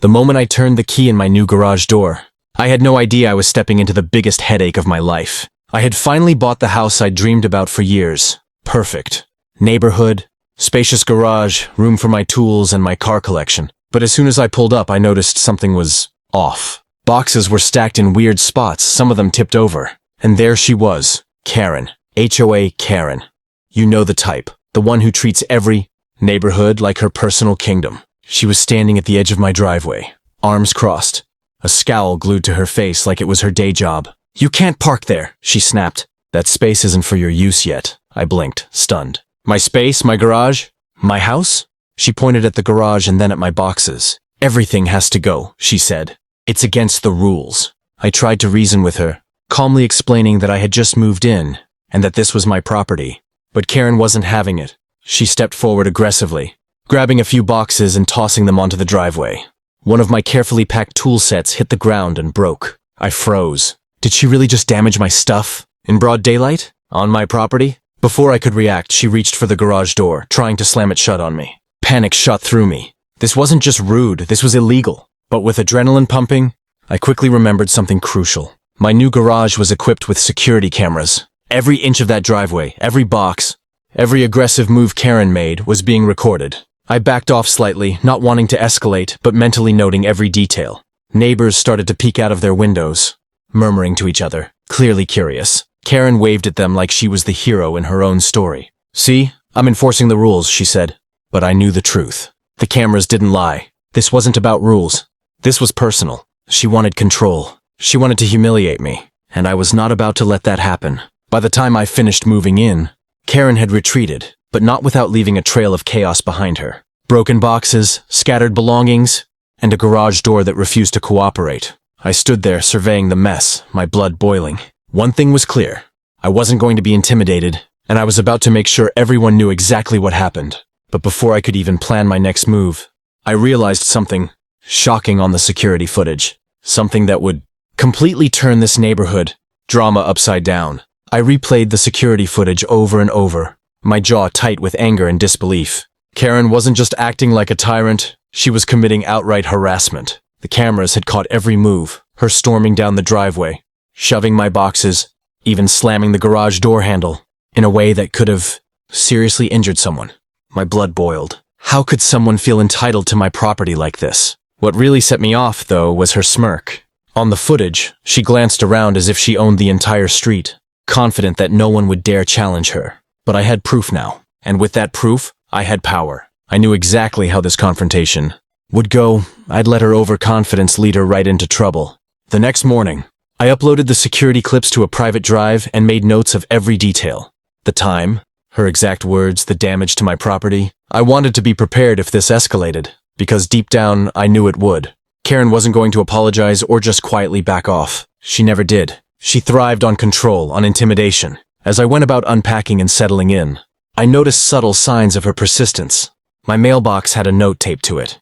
The moment I turned the key in my new garage door, I had no idea I was stepping into the biggest headache of my life. I had finally bought the house I'd dreamed about for years. Perfect. Neighborhood, spacious garage, room for my tools and my car collection. But as soon as I pulled up, I noticed something was off. Boxes were stacked in weird spots, some of them tipped over. And there she was, Karen. HOA Karen. You know the type. The one who treats every neighborhood like her personal kingdom. She was standing at the edge of my driveway, arms crossed, a scowl glued to her face like it was her day job. "You can't park there," she snapped. "That space isn't for your use yet." I blinked, stunned. "My space? My garage? My house?" She pointed at the garage and then at my boxes. "Everything has to go," she said. "It's against the rules." I tried to reason with her, calmly explaining that I had just moved in and that this was my property. But Karen wasn't having it. She stepped forward aggressively, grabbing a few boxes and tossing them onto the driveway. One of my carefully packed tool sets hit the ground and broke. I froze. Did she really just damage my stuff? In broad daylight? On my property? Before I could react, she reached for the garage door, trying to slam it shut on me. Panic shot through me. This wasn't just rude, this was illegal. But with adrenaline pumping, I quickly remembered something crucial. My new garage was equipped with security cameras. Every inch of that driveway, every box, every aggressive move Karen made was being recorded. I backed off slightly, not wanting to escalate, but mentally noting every detail. Neighbors started to peek out of their windows, murmuring to each other, clearly curious. Karen waved at them like she was the hero in her own story. "See, I'm enforcing the rules," she said. But I knew the truth. The cameras didn't lie. This wasn't about rules. This was personal. She wanted control. She wanted to humiliate me, and I was not about to let that happen. By the time I finished moving in, Karen had retreated, but not without leaving a trail of chaos behind her. Broken boxes, scattered belongings, and a garage door that refused to cooperate. I stood there surveying the mess, my blood boiling. One thing was clear. I wasn't going to be intimidated, and I was about to make sure everyone knew exactly what happened. But before I could even plan my next move, I realized something shocking on the security footage. Something that would completely turn this neighborhood drama upside down. I replayed the security footage over and over, my jaw tight with anger and disbelief. Karen wasn't just acting like a tyrant, she was committing outright harassment. The cameras had caught every move, her storming down the driveway, shoving my boxes, even slamming the garage door handle, in a way that could have seriously injured someone. My blood boiled. How could someone feel entitled to my property like this? What really set me off, though, was her smirk. On the footage, she glanced around as if she owned the entire street, confident that no one would dare challenge her. But I had proof now, and with that proof, I had power. I knew exactly how this confrontation would go. I'd let her overconfidence lead her right into trouble. The next morning, I uploaded the security clips to a private drive and made notes of every detail. The time, her exact words, the damage to my property. I wanted to be prepared if this escalated, because deep down, I knew it would. Karen wasn't going to apologize or just quietly back off. She never did. She thrived on control, on intimidation. As I went about unpacking and settling in, I noticed subtle signs of her persistence. My mailbox had a note taped to it.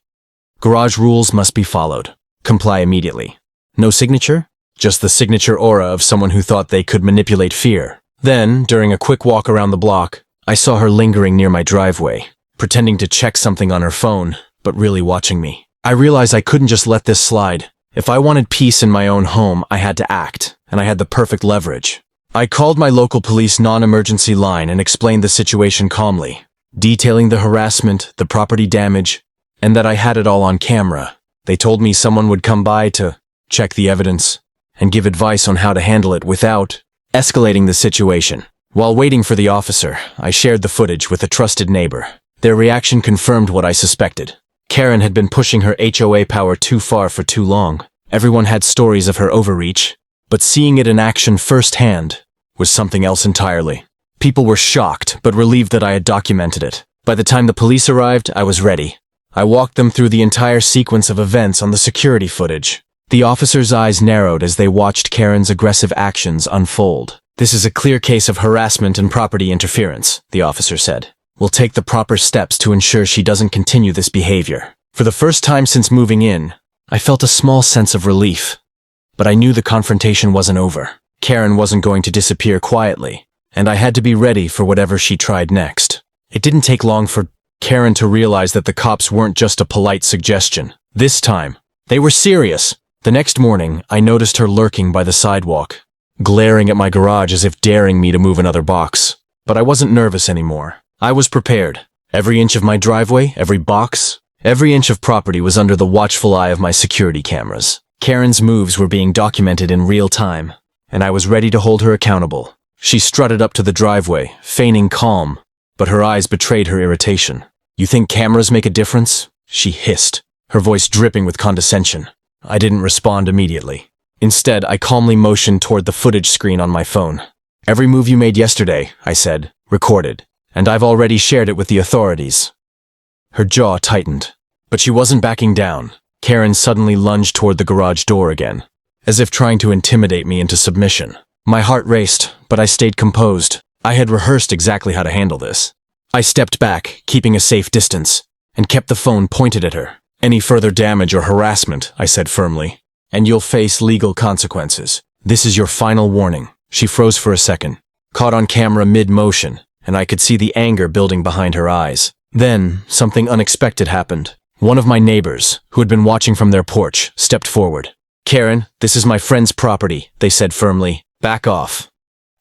Garage rules must be followed. Comply immediately. No signature? Just the signature aura of someone who thought they could manipulate fear. Then, during a quick walk around the block, I saw her lingering near my driveway, pretending to check something on her phone, but really watching me. I realized I couldn't just let this slide. If I wanted peace in my own home, I had to act, and I had the perfect leverage. I called my local police non-emergency line and explained the situation calmly, detailing the harassment, the property damage, and that I had it all on camera. They told me someone would come by to check the evidence and give advice on how to handle it without escalating the situation. While waiting for the officer, I shared the footage with a trusted neighbor. Their reaction confirmed what I suspected. Karen had been pushing her HOA power too far for too long. Everyone had stories of her overreach, but seeing it in action firsthand was something else entirely. People were shocked, but relieved that I had documented it. By the time the police arrived, I was ready. I walked them through the entire sequence of events on the security footage. The officers' eyes narrowed as they watched Karen's aggressive actions unfold. "This is a clear case of harassment and property interference," the officer said. "We'll take the proper steps to ensure she doesn't continue this behavior." For the first time since moving in, I felt a small sense of relief. But I knew the confrontation wasn't over. Karen wasn't going to disappear quietly, and I had to be ready for whatever she tried next. It didn't take long for Karen to realize that the cops weren't just a polite suggestion. This time, They were serious. The next morning, I noticed her lurking by the sidewalk, glaring at my garage as if daring me to move another box. But I wasn't nervous anymore. I was prepared. Every inch of my driveway, every box, every inch of property was under the watchful eye of my security cameras. Karen's moves were being documented in real time, and I was ready to hold her accountable. She strutted up to the driveway, feigning calm, but her eyes betrayed her irritation. "You think cameras make a difference?" she hissed, her voice dripping with condescension. I didn't respond immediately. Instead, I calmly motioned toward the footage screen on my phone. "Every move you made yesterday," I said, "recorded, and I've already shared it with the authorities." Her jaw tightened, but she wasn't backing down. Karen suddenly lunged toward the garage door again, as if trying to intimidate me into submission. My heart raced, but I stayed composed. I had rehearsed exactly how to handle this. I stepped back, keeping a safe distance, and kept the phone pointed at her. "Any further damage or harassment," I said firmly, "and you'll face legal consequences. This is your final warning." She froze for a second, caught on camera mid-motion, and I could see the anger building behind her eyes. Then, something unexpected happened. One of my neighbors, who had been watching from their porch, stepped forward. "Karen, this is my friend's property," they said firmly. "Back off."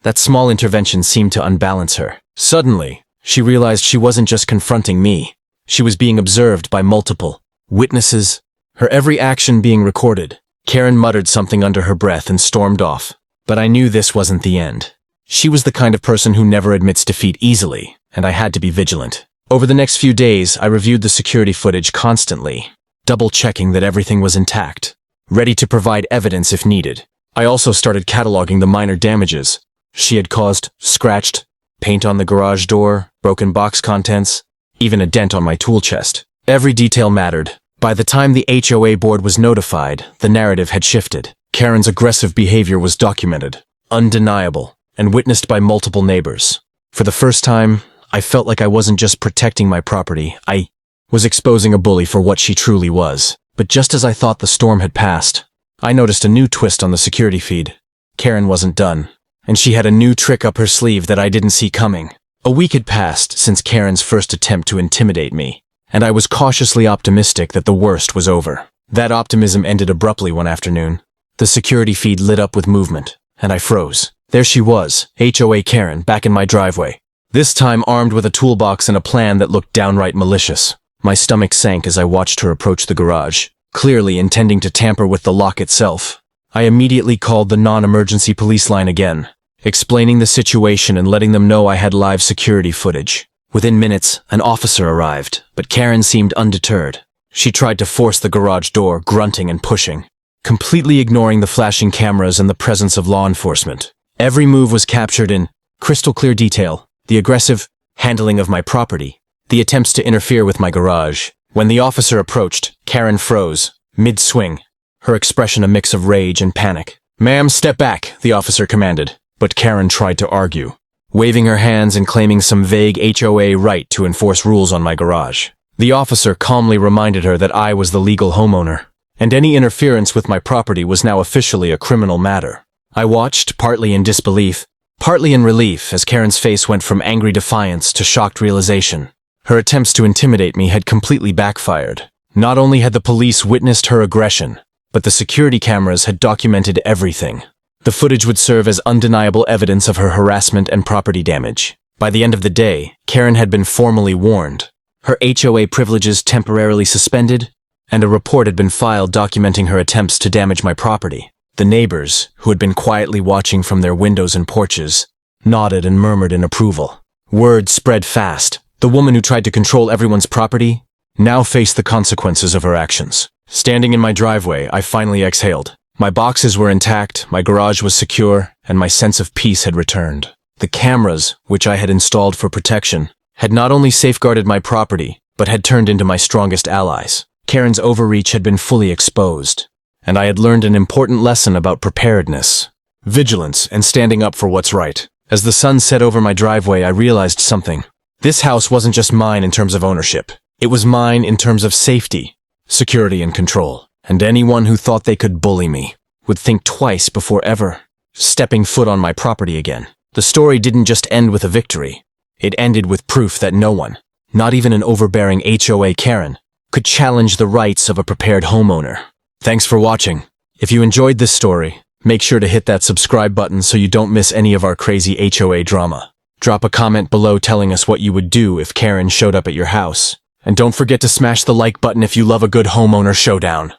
That small intervention seemed to unbalance her. Suddenly, she realized she wasn't just confronting me. She was being observed by multiple witnesses, her every action being recorded. Karen muttered something under her breath and stormed off. But I knew this wasn't the end. She was the kind of person who never admits defeat easily, and I had to be vigilant. Over the next few days, I reviewed the security footage constantly, double-checking that everything was intact, ready to provide evidence if needed. I also started cataloging the minor damages she had caused: scratched, paint on the garage door, broken box contents, even a dent on my tool chest. Every detail mattered. By the time the HOA board was notified, the narrative had shifted. Karen's aggressive behavior was documented, undeniable, and witnessed by multiple neighbors. For the first time, I felt like I wasn't just protecting my property, I was exposing a bully for what she truly was. But just as I thought the storm had passed, I noticed a new twist on the security feed. Karen wasn't done, and she had a new trick up her sleeve that I didn't see coming. A week had passed since Karen's first attempt to intimidate me, and I was cautiously optimistic that the worst was over. That optimism ended abruptly one afternoon. The security feed lit up with movement, and I froze. There she was, HOA Karen, back in my driveway. This time armed with a toolbox and a plan that looked downright malicious. My stomach sank as I watched her approach the garage, clearly intending to tamper with the lock itself. I immediately called the non-emergency police line again, explaining the situation and letting them know I had live security footage. Within minutes, an officer arrived, but Karen seemed undeterred. She tried to force the garage door, grunting and pushing, completely ignoring the flashing cameras and the presence of law enforcement. Every move was captured in crystal clear detail: the aggressive handling of my property, the attempts to interfere with my garage. When the officer approached, Karen froze, mid-swing, her expression a mix of rage and panic. "Ma'am, step back," the officer commanded, but Karen tried to argue, waving her hands and claiming some vague HOA right to enforce rules on my garage. The officer calmly reminded her that I was the legal homeowner, and any interference with my property was now officially a criminal matter. I watched, partly in disbelief, partly in relief, as Karen's face went from angry defiance to shocked realization. Her attempts to intimidate me had completely backfired. Not only had the police witnessed her aggression, but the security cameras had documented everything. The footage would serve as undeniable evidence of her harassment and property damage. By the end of the day, Karen had been formally warned, her HOA privileges temporarily suspended, and a report had been filed documenting her attempts to damage my property. The neighbors, who had been quietly watching from their windows and porches, nodded and murmured in approval. Word spread fast. The woman who tried to control everyone's property now faced the consequences of her actions. Standing in my driveway, I finally exhaled. My boxes were intact, my garage was secure, and my sense of peace had returned. The cameras, which I had installed for protection, had not only safeguarded my property, but had turned into my strongest allies. Karen's overreach had been fully exposed, and I had learned an important lesson about preparedness, vigilance, and standing up for what's right. As the sun set over my driveway, I realized something. This house wasn't just mine in terms of ownership. It was mine in terms of safety, security, and control. And anyone who thought they could bully me would think twice before ever stepping foot on my property again. The story didn't just end with a victory. It ended with proof that no one, not even an overbearing HOA Karen, could challenge the rights of a prepared homeowner. Thanks for watching. If you enjoyed this story, make sure to hit that subscribe button so you don't miss any of our crazy HOA drama. Drop a comment below telling us what you would do if Karen showed up at your house. And don't forget to smash the like button if you love a good homeowner showdown.